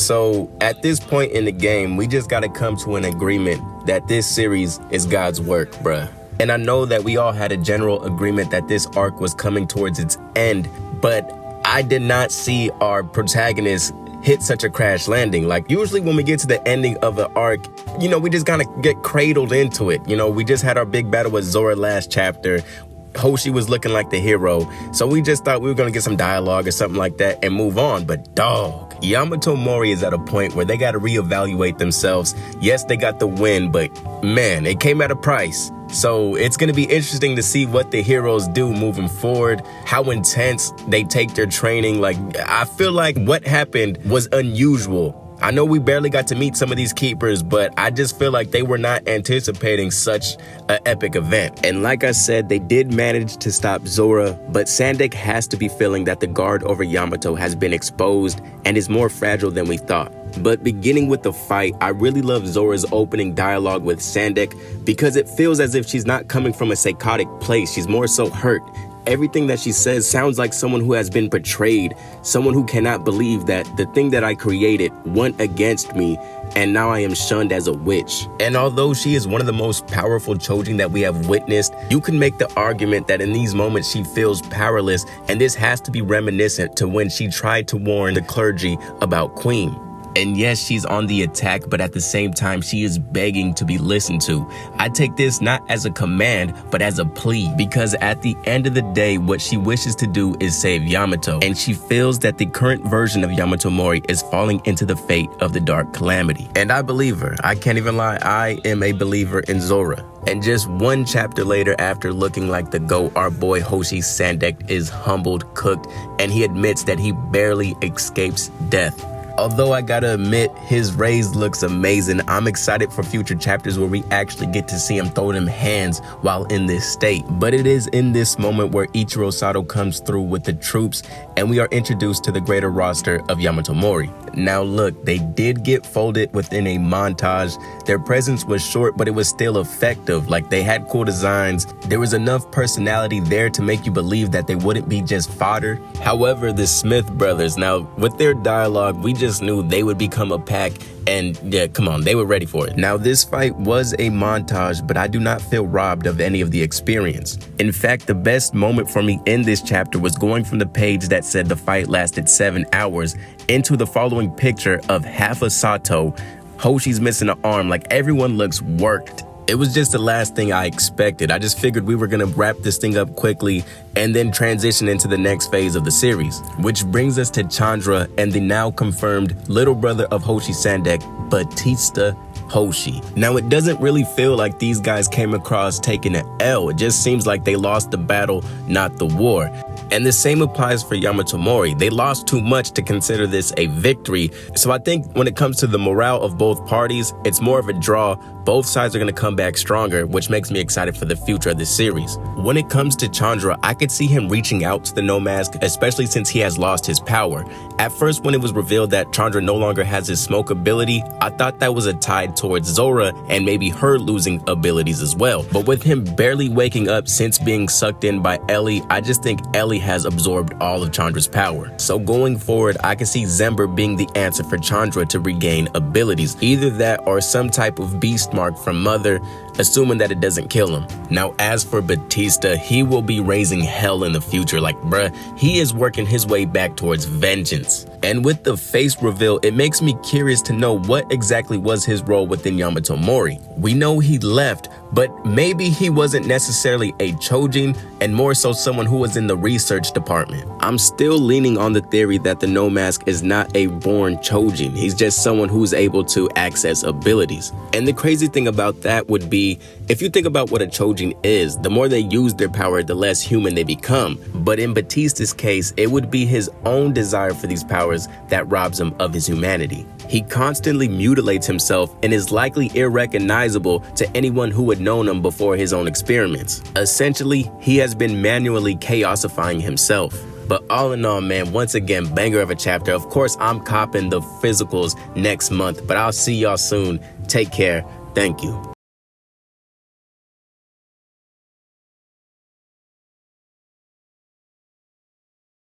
So at this point in the game, we just gotta come to an agreement that this series is God's work, bruh. And I know that we all had a general agreement that this arc was coming towards its end, but I did not see our protagonist hit such a crash landing. Like, usually when we get to the ending of the arc, you know, we just kind of get cradled into it. You know, we just had our big battle with Zora last chapter. Hoshi was looking like the hero, so we just thought we were gonna get some dialogue or something like that and move on. But dog, Yamato Mori is at a point where they gotta reevaluate themselves. Yes, they got the win, but man, it came at a price. So it's gonna be interesting to see what the heroes do moving forward, how intense they take their training. Like, I feel like what happened was unusual. I know we barely got to meet some of these keepers, but I just feel like they were not anticipating such an epic event. And like I said, they did manage to stop Zora, but SANDEK has to be feeling that the guard over Yamato has been exposed and is more fragile than we thought. But beginning with the fight, I really love Zora's opening dialogue with SANDEK because it feels as if she's not coming from a psychotic place. She's more so hurt. Everything that she says sounds like someone who has been betrayed, someone who cannot believe that the thing that I created went against me, and now I am shunned as a witch. And although she is one of the most powerful Choujin that we have witnessed, you can make the argument that in these moments she feels powerless, and this has to be reminiscent to when she tried to warn the clergy about Queen. And yes, she's on the attack, but at the same time, she is begging to be listened to. I take this not as a command, but as a plea, because at the end of the day, what she wishes to do is save Yamato. And she feels that the current version of Yamato Mori is falling into the fate of the Dark Calamity. And I believe her. I can't even lie. I am a believer in Zora. And just one chapter later, after looking like the GOAT, our boy Hoshi SANDEK is humbled, cooked, and he admits that he barely escapes death. Although I gotta admit, his raise looks amazing. I'm excited for future chapters where we actually get to see him throw them hands while in this state. But it is in this moment where Ichiro Sato comes through with the troops and we are introduced to the greater roster of Yamato Mori. Now look, they did get folded within a montage. Their presence was short, but it was still effective. Like, they had cool designs. There was enough personality there to make you believe that they wouldn't be just fodder. However, the Smith brothers, now with their dialogue, we just knew they would become a pack, and yeah, come on, they were ready for it. Now, this fight was a montage, but I do not feel robbed of any of the experience. In fact, the best moment for me in this chapter was going from the page that said the fight lasted 7 hours into the following picture of half a Sato. Hoshi's missing an arm, like everyone looks worked. It was just the last thing I expected. I just figured we were gonna wrap this thing up quickly and then transition into the next phase of the series. Which brings us to Chandra and the now confirmed little brother of Hoshi SANDEK, Batista Hoshi. Now, it doesn't really feel like these guys came across taking an L. It just seems like they lost the battle, not the war. And the same applies for Yamato Mori. They lost too much to consider this a victory. So I think when it comes to the morale of both parties, it's more of a draw. Both sides are going to come back stronger, which makes me excited for the future of this series. When it comes to Chandra, I could see him reaching out to the No Mask, especially since he has lost his power. At first, when it was revealed that Chandra no longer has his smoke ability, I thought that was a tide towards Zora and maybe her losing abilities as well. But with him barely waking up since being sucked in by Ellie, I just think Ellie has absorbed all of Chandra's power. So going forward, I can see Zember being the answer for Chandra to regain abilities. Either that or some type of beast mark from Mother, assuming that it doesn't kill him. Now, as for Batista, he will be raising hell in the future. Like, bruh, he is working his way back towards vengeance. And with the face reveal, it makes me curious to know what exactly was his role within Yamato Mori. We know he left, but maybe he wasn't necessarily a Choujin and more so someone who was in the research department. I'm still leaning on the theory that the No Mask is not a born Choujin. He's just someone who's able to access abilities. And the crazy thing about that would be, if you think about what a Choujin is, the more they use their power, the less human they become. But in Batista's case, it would be his own desire for these powers that robs him of his humanity. He constantly mutilates himself and is likely irrecognizable to anyone who had known him before his own experiments. Essentially, he has been manually chaosifying himself. But all in all, man, once again, banger of a chapter. Of course, I'm copping the physicals next month, but I'll see y'all soon. Take care. Thank you.